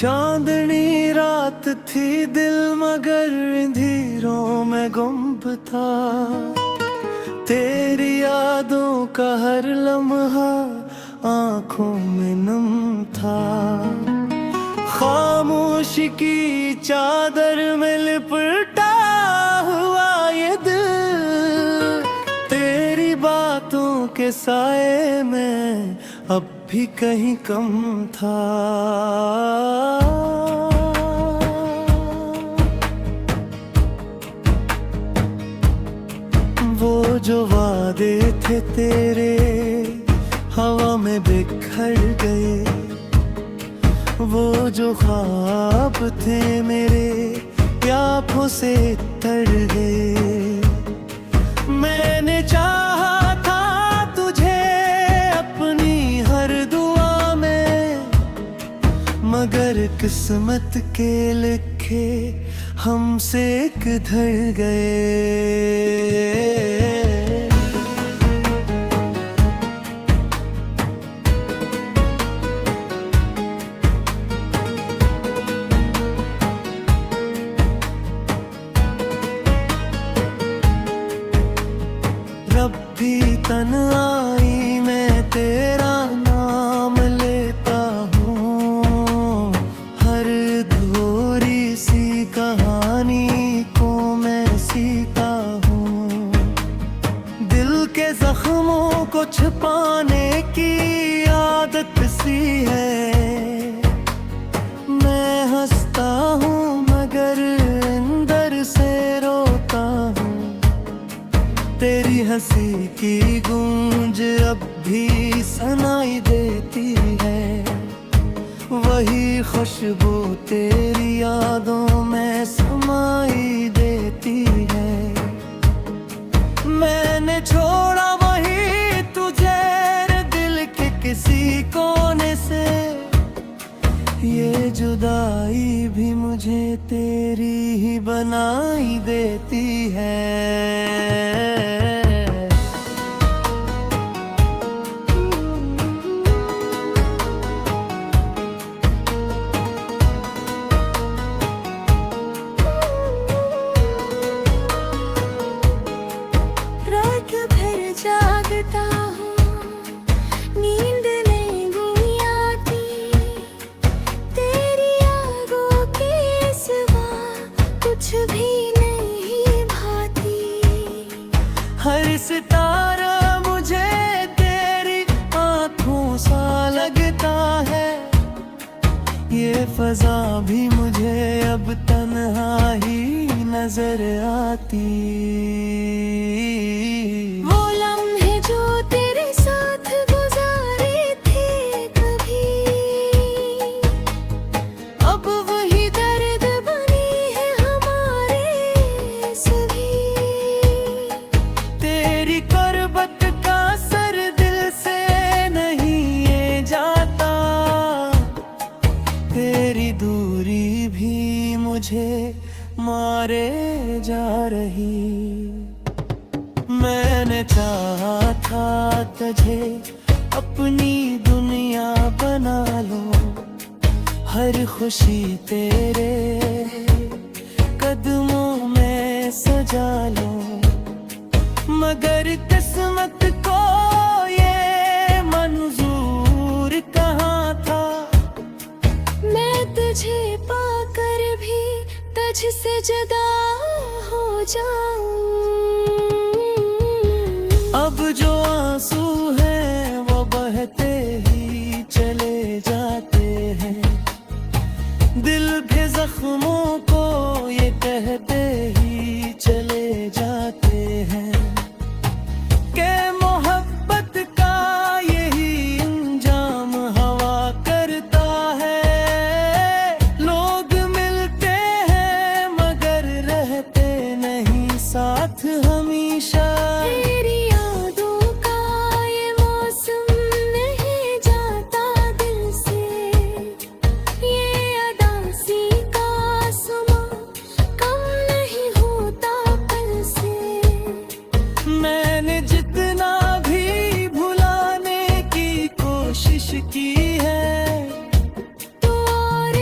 चांदनी रात थी दिल मगर अंधेरों में गुम था। तेरी यादों का हर लम्हा आंखों में नम था। खामोशी की चादर में लिपटा हुआ ये दिल तेरी बातों के साए में अब भी कहीं कम था। वो जो वादे थे तेरे हवा में बिखर गए, वो जो ख्वाब थे मेरे आँखों से तर गए। मैंने चाहा था तुझे अपनी हर दुआ में, मगर किस्मत के लिखे हमसे किधर गए। रब्बी तन्हाई में तेरा नाम लेता हूँ, हर अधूरी सी कहानी को मैं सीता हूँ। दिल के जख्मों को छुपाने की आदत सी है, मैं हंसता हूँ मगर अंदर से रोता हूँ। तेरी हंसी की गूंज अब भी सुनाई देती है, वही खुशबू तेरी यादों में समाई देती है। मैंने छोड़ा वही तुझे दिल के किसी कोने से, ये जुदाई भी मुझे तेरी ही बनाई देती है। जागता हूँ नींद नहीं आती, तेरी आगों के सिवा कुछ भी नहीं भाती। हर सितारा मुझे तेरी आँखों सा लगता है, ये फजा भी मुझे अब तन्हा ही नजर आती। तेरी दूरी भी मुझे मारे जा रही। मैंने चाहा था तुझे अपनी दुनिया बना लो, हर खुशी तेरे कदमों में सजा लो, मगर किस्मत को ये मंजूर कहाँ था। तुझे पाकर भी तुझसे जुदा हो जाऊं। अब जो आंसू हैं वो बहते ही चले जाते हैं, दिल के जख्मों को ये कहते ही चले जाते हैं कि मोहब्बत का यही अंजाम हवा करता है। साथ हमेशा तेरी यादों का ये मौसम नहीं जाता दिल से, ये अदासी का समा कम नहीं होता पल से। मैंने जितना भी भुलाने की कोशिश की है, तो और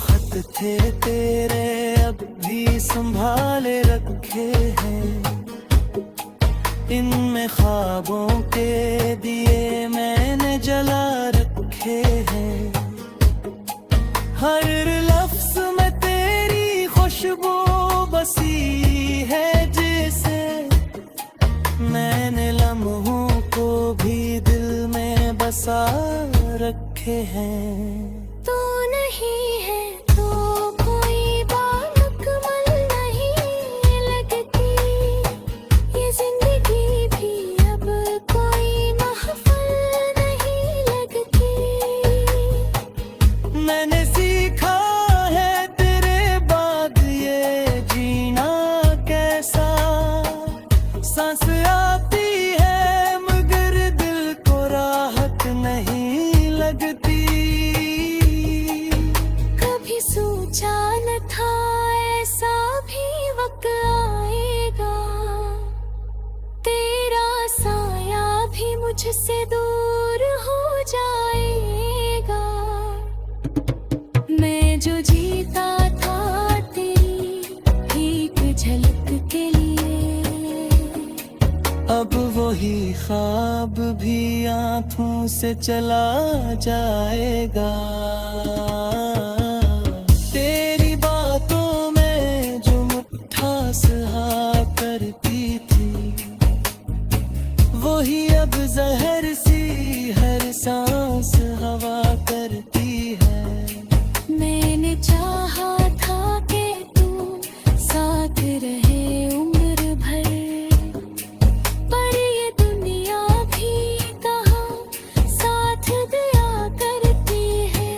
खत थे तेरे अब भी संभाले रखे हैं, इनमें ख्वाबों के दिए मैंने जला रखे हैं। हर लफ्ज में तेरी खुशबू बसी है, जैसे मैंने लम्हों को भी दिल में बसा रखे हैं। तू नहीं है तो कोई बामुकम्मल नहीं लगती, ये जिंदगी भी अब कोई महफिल नहीं लगती। मैंने सीखा है तेरे बाद ये जीना कैसा, सांस आती है मगर दिल को राहत नहीं लगती। कभी सोचा न था ऐसा भी वक्त आएगा, तेरा साया भी मुझसे दूर हो जाएगा। मैं जो जीता था तेरी एक झलक के लिए, अब वही ख्वाब भी आँखों से चला जाएगा। तेरी बातों में जो मिठास हा करती थी, वही अब जहर सी हर सांस हवा करती है। मैंने चाहा था कि तू साथ रहे उम्र भर, पर ये दुनिया भी कहाँ साथ दिया करती है।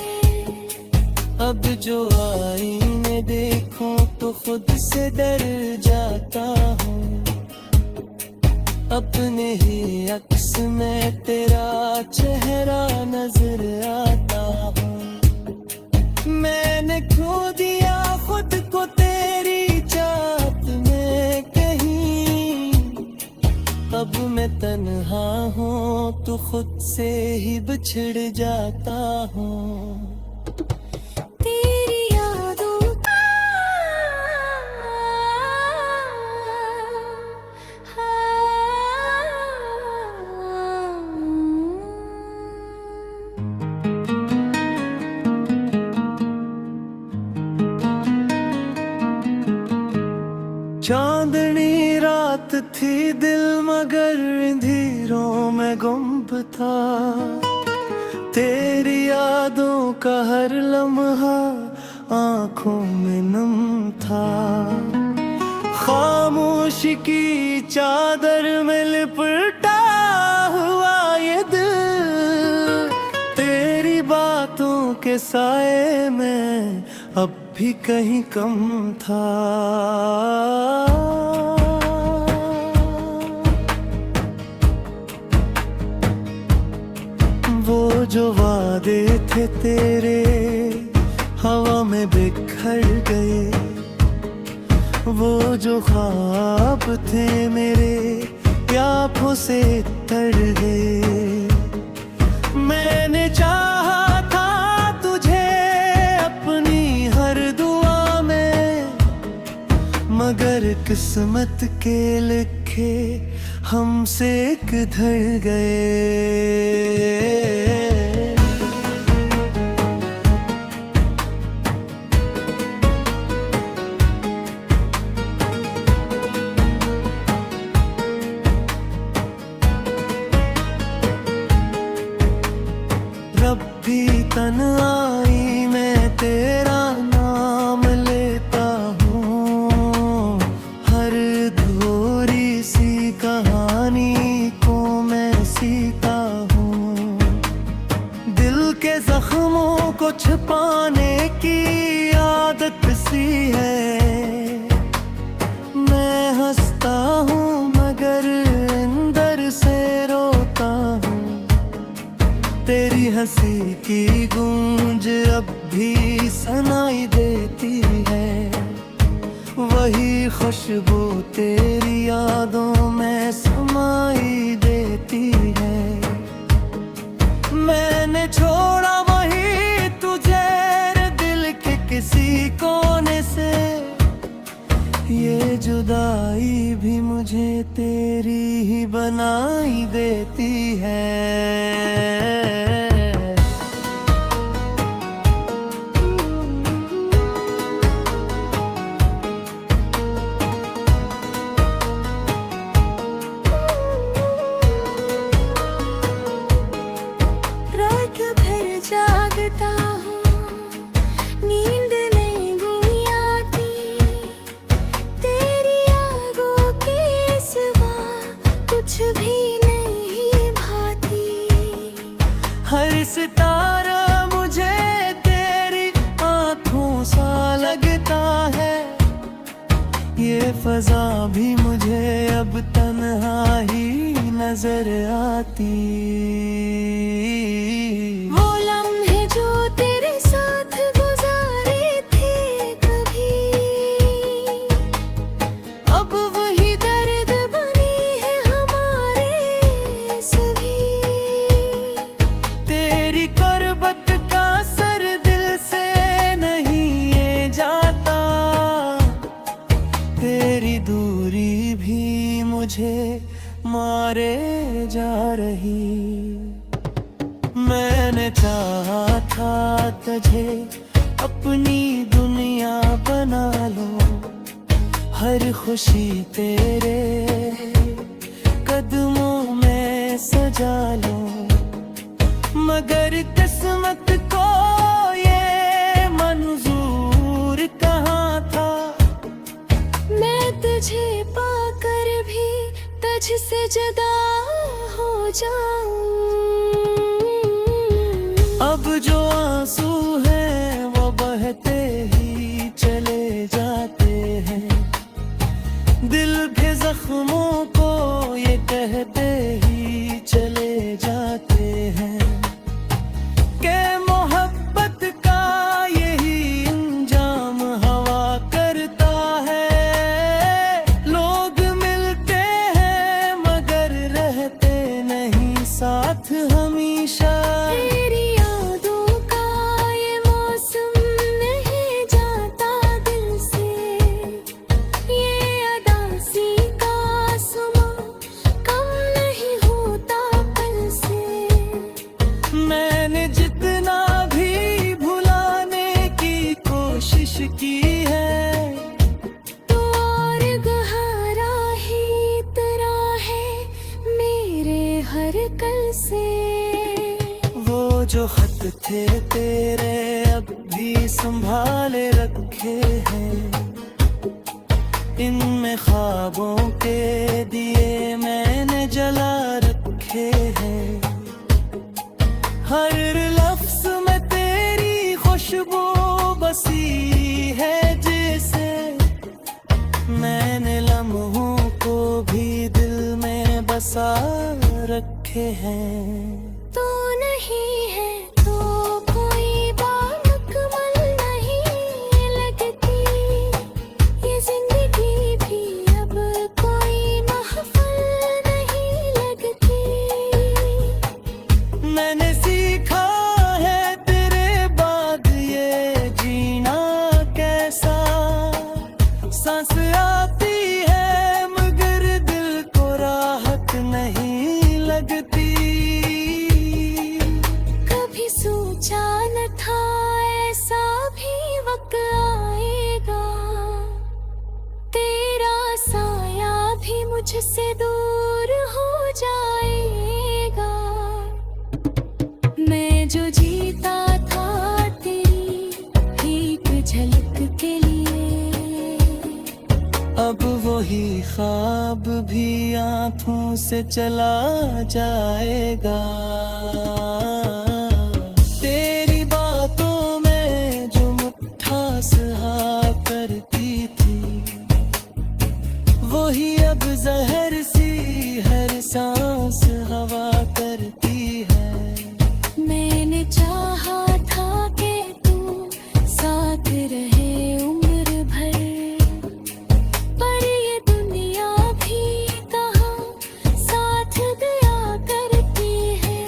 अब जो आईने देखूं तो खुद से डर जाता हूँ, अपने ही अक्स में तेरा चेहरा नजर आता हूँ। मैंने खो दिया खुद को तेरी चाहत में कहीं, अब मैं तन्हा हूँ तो खुद से ही बिछड़ जाता हूँ। तेरी यादों चांदनी रात थी दिल मगर अंधेरों में गुम था, तेरी यादों का हर लम्हा आंखों में नम था। खामोशी की चादर में लिपटा हुआ ये दिल, तेरी बातों के साए में अब भी कहीं कम था। वो जो वादे थे तेरे हवा में बिखर गए, वो जो ख्वाब थे मेरे आँखों से तर गए। मैंने चाहा था तुझे अपनी हर दुआ में, मगर किस्मत के लिखे हमसे किधर गए। रब्बी तन्हाई में तेरा नाम लेता हूँ, हर अधूरी सी कहानी को मैं सीता हूँ। दिल के जख्मों को छुपाने की आदत सी है, मैं हंसता हूँ मगर अंदर से रोता हूँ। तेरी हंसी की गूंज अब भी सुनाई देती है, वही खुशबू तेरी यादों में समाई देती है। मैंने छोड़ा वही तुझे दिल के मुझे तेरी ही बनाई देती है। रात भर जागता हूँ, नींद नहीं भी आती, तेरी आगों के सिवा कुछ भी नहीं भाती। हर सितारा मुझे तेरी आँखों सा लगता है, ये फजा भी मुझे अब तन्हा ही नजर आती। वो लम्हे जो तेरे साथ गुजारे थे कभी, अब वही दर्द बनी है हमारे सभी। तेरी करबत का सर दिल से नहीं ये जाता, तेरी दूरी भी मुझे मारे जा रही। मैंने चाहा था तुझे अपनी दुनिया बना लो, हर खुशी तेरे कदमों में सजा लो, मगर किस्मत को ये मंजूर कहाँ था। मैं तुझे पाकर भी तुझसे जुदा हो जाऊं। अब जो आंसू हैं वो बहते ही चले जाते हैं, दिल के जख्मों को ये कहते ही चले जाते हैं कि मोहब्बत का यही अंजाम हवा करता है। लोग मिलते हैं मगर रहते नहीं साथ हमेशा। तेरी यादों का ये मौसम नहीं जाता दिल से, ये अदासी का सुमा कम नहीं होता पल से। मैंने जितना भी भुलाने की कोशिश की है, तो और गहरा ही तेरा है मेरे हर कल से। वो जो खत थे तेरे अब भी संभाले रखे हैं, इनमें ख्वाबों के दिए मैंने जला रखे हैं। हर लफ्ज में तेरी खुशबू बसी है जैसे, मैंने लम्हों को भी दिल में बसा रखे हैं। तू नहीं है तो कोई बामुकम्मल नहीं लगती, ये जिंदगी भी अब कोई महफिल नहीं लगती। मैंने सीखा है तेरे बाद ये जीना कैसा, सांस आती है मगर दिल को राहत नहीं लगती। कभी सोचा न था ऐसा भी वक्त आएगा, तेरा साया भी मुझसे दूर हो जाएगा। मैं जो जीता था तेरी एक झलक के लिए, अब वही ख्वाब भी आँखों से चला जाएगा। तेरी बातों में जो मिठास हा करती थी, वही अब जहर सी हर सांस हवा करती है। मैंने चाहा था कि तू साथ रहे उम्र भर, पर ये दुनिया भी कहाँ साथ दिया करती है।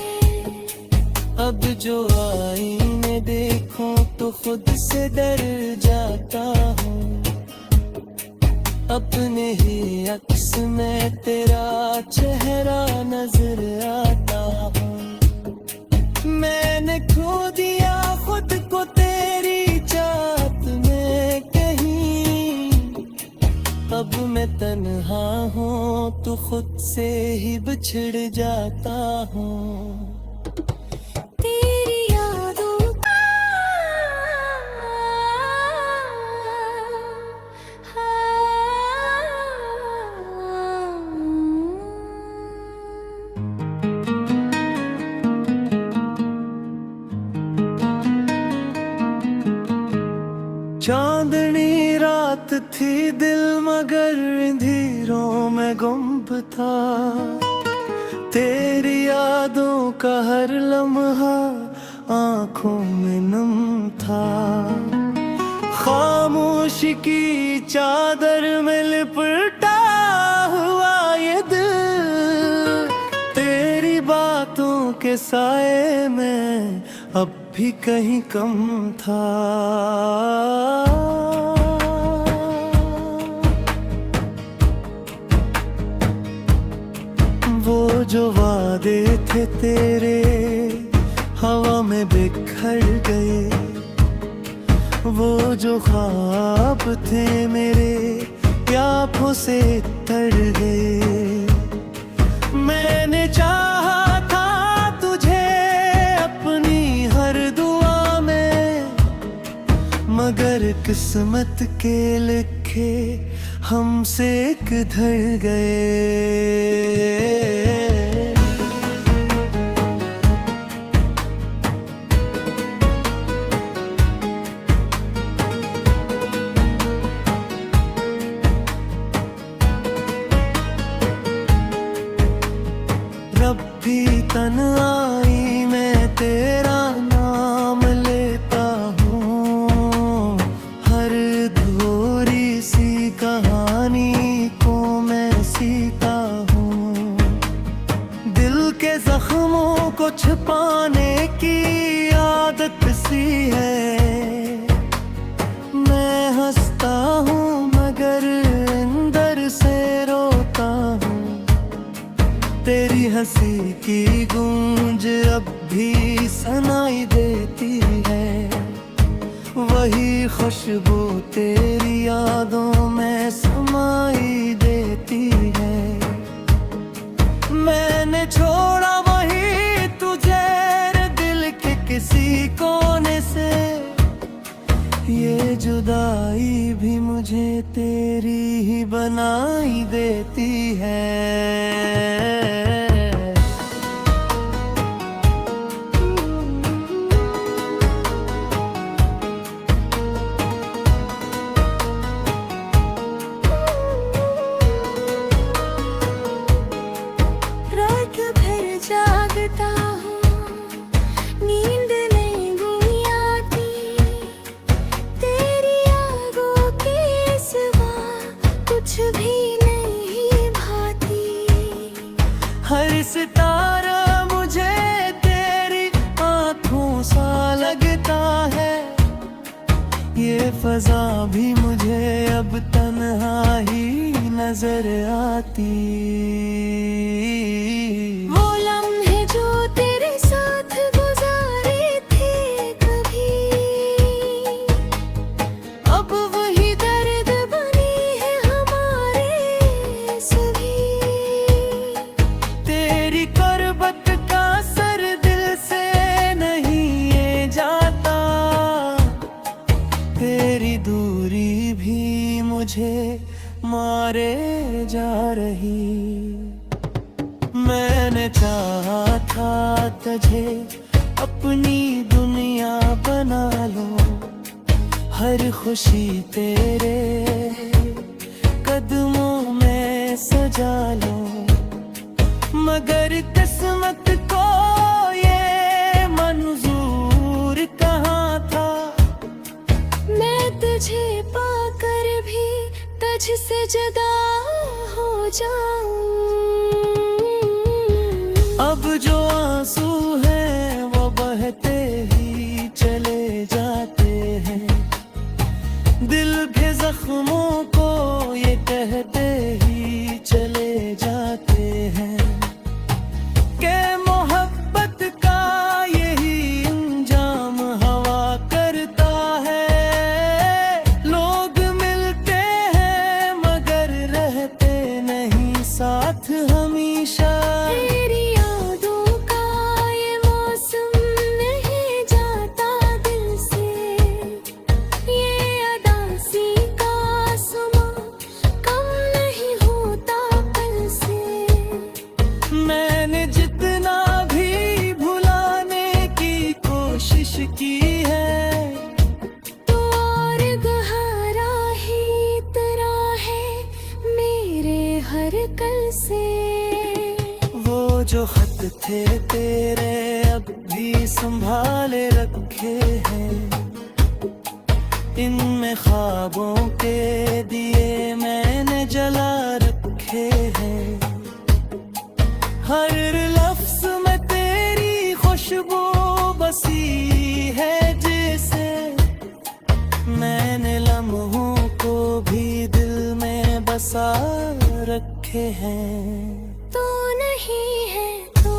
अब जो आईने देखो तो खुद से डर जाता हूँ, अपने ही अक्स में तेरा चेहरा नजर आता हूँ। मैंने खो दिया खुद को तेरी चाहत में कहीं, अब मैं तन्हा हूँ तो खुद से ही बिछड़ जाता हूँ। तेरी यादों का चांदनी रात थी दिल मगर अंधेरों में गुम था, तेरी यादों का हर लम्हा आंखों में नम था। खामोशी की चादर में लिपटा हुआ ये दिल, तेरी बातों के साए में अब भी कहीं कम था। वो जो वादे थे तेरे हवा में बिखर गए, वो जो ख्वाब थे मेरे प्यासों से तर गए। मैंने चाहा था तुझे अपनी हर दुआ में, मगर किस्मत के लिखे हमसे किधर गए। रब भी तन्हाई में तेरा नाम लेता हूँ, हर अधूरी सी कहानी को मैं सीता हूँ। दिल के जख्मों को छुपाने की आदत सी है, मैं हंसता हूँ मगर अंदर से रोता हूँ। तेरी हंसी की गूंज अब भी सुनाई देती है, वही खुशबू तेरी यादों में समाई देती है। मैंने छोड़ा वही तुझे दिल के किसी कोने से, ये जुदाई भी मुझे तेरी ही बनाई देती है। रात भर जागता हूँ, नींद नहीं भी आती, तेरी आगों के सिवा कुछ भी नहीं भाती। हर सितारा मुझे तेरी आँखों सा लगता है, ये फजा भी मुझे अब तन्हा ही नजर आती। वो लम्हे जो तेरे साथ गुजारे थे कभी, अब वही दर्द बनी है हमारे सभी। तेरी कुर्बत का सर दिल से नहीं ये जाता, तेरी दूरी भी मुझे मारे जा रही। मैंने चाहा था तुझे अपनी दुनिया बना लो, हर खुशी तेरे कदमों में सजा लो, मगर किस्मत को ये मंजूर कहाँ था। मैं तुझे पाकर भी तुझसे जुदा हो जाऊं। अब जो आंसू हैं वो बहते ही चले जाते हैं, दिल के जख्मों को ये कह साथ हमेशा। तेरी यादों का ये मौसम नहीं जाता दिल से, ये अदासी का समा कम नहीं होता कल से। मैंने जितना भी भुलाने की कोशिश की है, तो और गहरा ही तेरा है मेरे हर कल से। वो जो खत थे तेरे अब भी संभाले रखे हैं, इनमें ख्वाबों के दिए मैंने जला रखे हैं। हर लफ्ज में तेरी खुशबू बसी है, जैसे मैंने लम्हों को भी दिल में बसा रखे हैं। तू नहीं है तो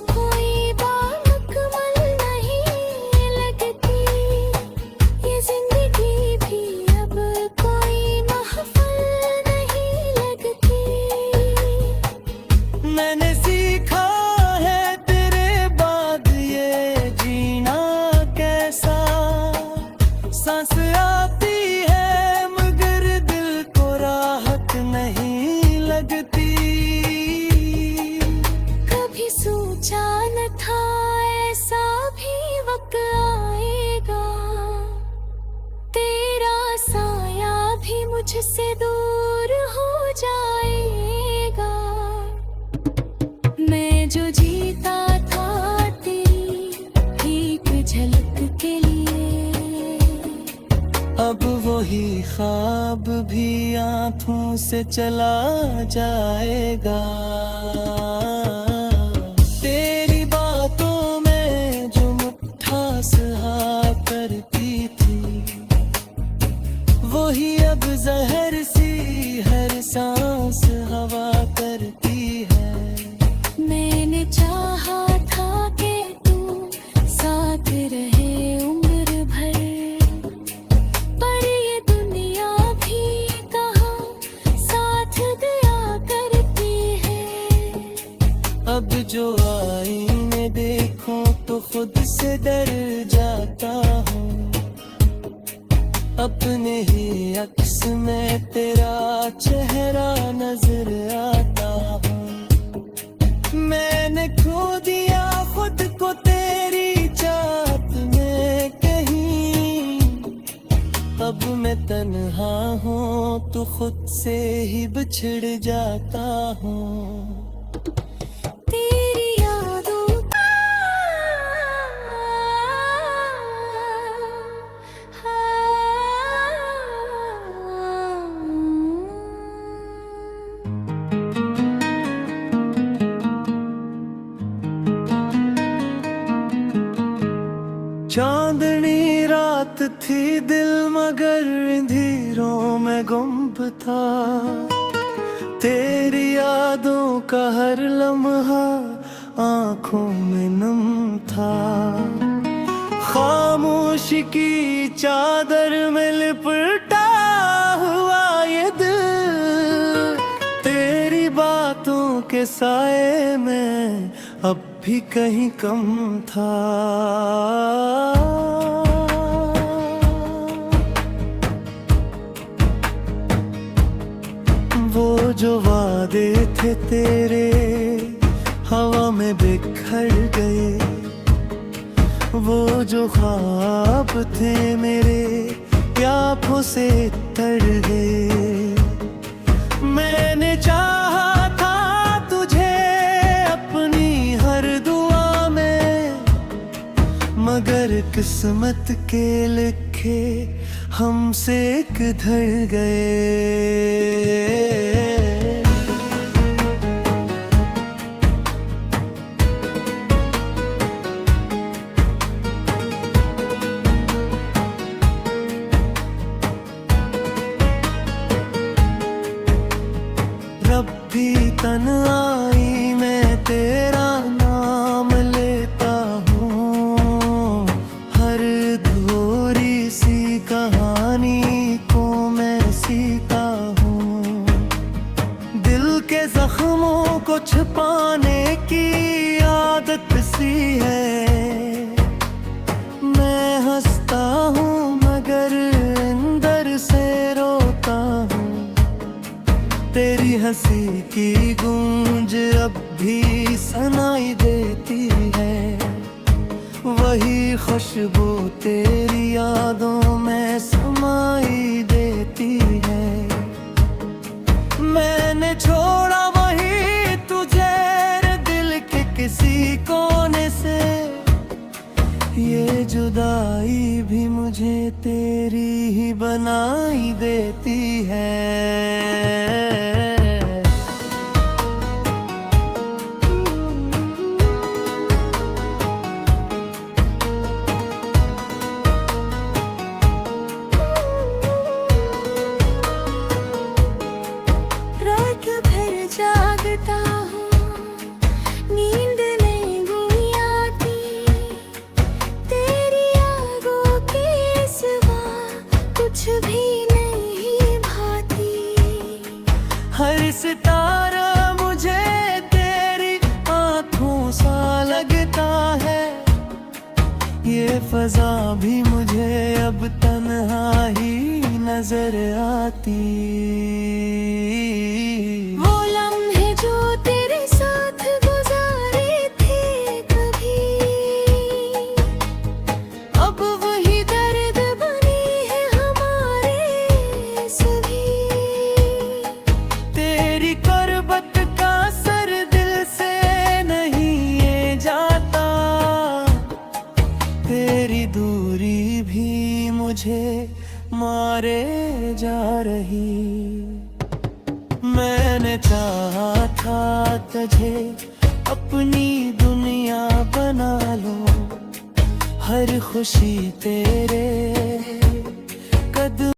कोई बामुकम्मल नहीं लगती, ये जिंदगी भी अब कोई महफिल नहीं लगती। मैंने सीखा है तेरे बाद ये जीना कैसा, सांस आती है मगर दिल को राहत नहीं लगती। कभी सोचा न था ऐसा भी वक्त आएगा, तेरा साया भी मुझसे दूर हो जाएगा। मैं जो जीता था तेरी एक झलक के लिए, अब वही ख्वाब भी आँखों से चला जाएगा। तेरी बातों में जो मिठास हा करती थी, वही अब जहर सी हर सांस हवा करती है। मैंने चाहा था कि तू साथ रहे उम्र भर, पर ये दुनिया भी कहाँ साथ दिया करती है। अब जो आईने देखो तो खुद से डर जाता हूँ, अपने ही अक्स में तेरा चेहरा नजर आता हूँ। मैंने खो दिया खुद को तेरी चाहत में कहीं, अब मैं तन्हा हूँ तो खुद से ही बिछड़ जाता हूँ। तेरी यादों चांदनी रात थी दिल मगर अंधेरों में गुम था, तेरी यादों का हर लम्हा आंखों में नम था। खामोशी की चादर में लिपटा हुआ ये दिल, तेरी बातों के साए में अब भी कहीं कम था। वो जो वादे थे तेरे हवा में बिखर गए, वो जो ख्वाब थे मेरे आँखों से तर गए। मैंने चाहा था तुझे अपनी हर दुआ में, मगर किस्मत के लिखे हमसे किधर गए। रब्बी तन्हाई में तेरा नाम लेता हूँ, हर अधूरी सी कहानी को मैं सीता हूँ। दिल के जख्मों को छुपाने की आदत सी है। मैं हंसता हूँ मगर अंदर से रोता हूँ। तेरी हंसी की गूंज अब भी सुनाई देती है। वही खुशबू तेरी यादों में समाई देती है। मैंने छोड़ा वही तुझे दिल के किसी कोने से। ये जुदाई भी मुझे तेरी ही बनाई देती है। रात भर जागता हूँ, नींद नहीं आती। तेरी यादों के सिवा कुछ भी नहीं भाती। हर सितारा मुझे तेरी आँखों सा लगता है। ये फजा भी मुझे अब तन्हा ही नजर आती। वो लम्हे जो तेरे साथ गुजारे थे कभी, अब वही दर्द बनी है हमारे सभी। तेरी करबत का सर दिल से नहीं ये जाता। तेरी दूरी भी मुझे मारे जा रही। मैंने चाहा था तुझे अपनी दुनिया बना लो। हर खुशी तेरे कदम